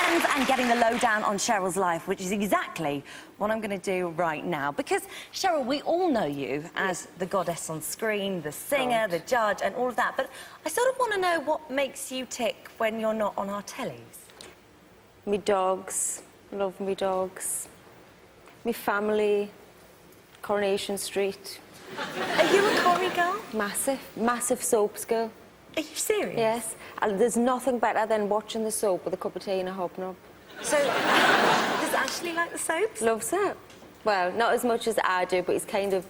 friends and getting the lowdown on Cheryl's life, which is exactly what I'm going to do right now. Because, Cheryl, we all know you as the goddess on screen, the singer, the judge, and all of that. But I sort of want to know what makes you tick when you're not on our tellies. Me dogs. Love me dogs. Me family. Coronation Street. Are you a Corrie girl? Massive soaps girl. Are you serious? Yes. And there's nothing better than watching the soap with a cup of tea and a hobnob. So, does Ashley like the soaps? Loves it. Well, not as much as I do, but he's kind of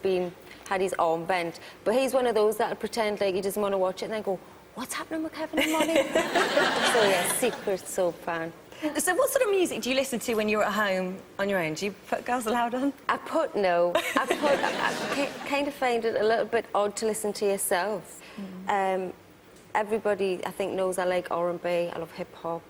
had his arm bent. But he's one of those that'll pretend like he doesn't want to watch it and then go, what's happening with Kevin and Molly? So, yeah, secret soap fan. So what sort of music do you listen to when you're at home on your own? Do you put Girls Aloud on? I kind of find it a little bit odd to listen to yourself. Everybody, I think, knows I like R&B, I love hip-hop,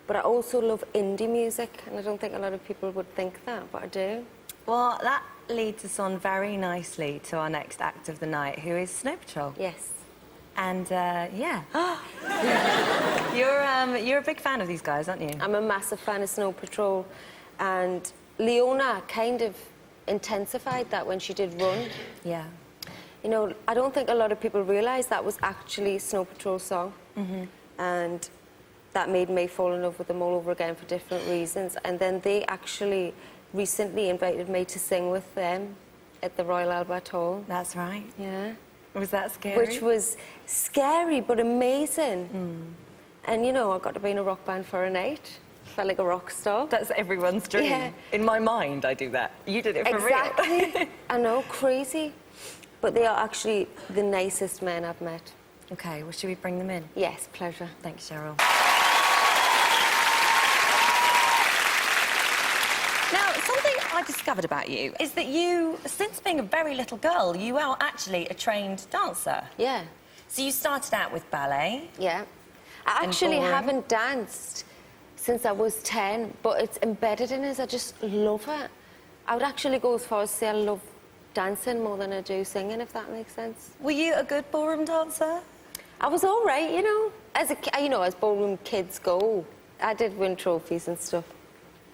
but I also love indie music, and I don't think a lot of people would think that, but I do. Well, that leads us on very nicely to our next act of the night, who is Snow Patrol. Yes. And, yeah. You're a big fan of these guys, aren't you? I'm a massive fan of Snow Patrol, and Leona kind of intensified that when she did Run. Yeah. You know, I don't think a lot of people realise that was actually Snow Patrol's song. And that made me fall in love with them all over again for different reasons. And then they actually recently invited me to sing with them at the Royal Albert Hall. That's right. Yeah. Was that scary? Which was scary, but amazing. And, you know, I got to be in a rock band for a night. Felt like a rock star. That's everyone's dream. Yeah. In my mind, I do that. You did it for real. Exactly. I know, crazy. But they are actually the nicest men I've met. OK, well, should we bring them in? Yes, pleasure. Thanks, Cheryl. Now, something I discovered about you is that you, since being a very little girl, you are actually a trained dancer. Yeah. So you started out with ballet. Yeah. I actually haven't danced since I was 10, but it's embedded in us. I just love it. I would actually go as far as to say I love dancing more than I do singing, if that makes sense. Were you a good ballroom dancer? I was all right, you know. As ballroom kids go. I did win trophies and stuff.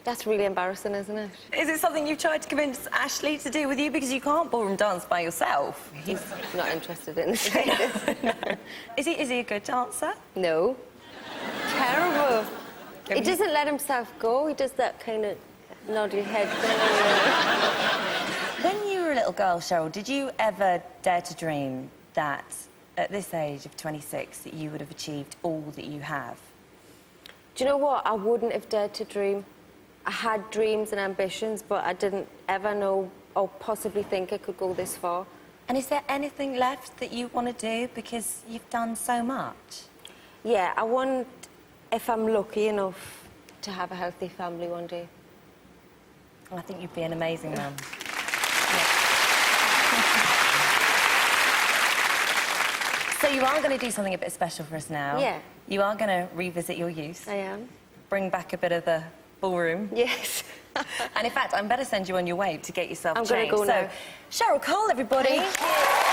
That's really embarrassing, isn't it? Is it something you've tried to convince Ashley to do with you? Because you can't ballroom dance by yourself. He's not interested in the slightest. No. Is he a good dancer? No. Terrible. He doesn't let himself go. He does that kind of nod your head thing. When you were a little girl, Cheryl, did you ever dare to dream that at this age of 26 that you would have achieved all that you have? Do you know what? I wouldn't have dared to dream. I had dreams and ambitions, but I didn't ever know or possibly think it could go this far. And is there anything left that you want to do because you've done so much? Yeah, I want, if I'm lucky enough, to have a healthy family one day. I think you'd be an amazing man. So you are going to do something a bit special for us now. Yeah. You are going to revisit your youth. I am. Bring back a bit of the ballroom. Yes. And in fact, I'm better send you on your way to get yourself changed. I'm going to go now. So, Cheryl Cole, everybody. Thank you.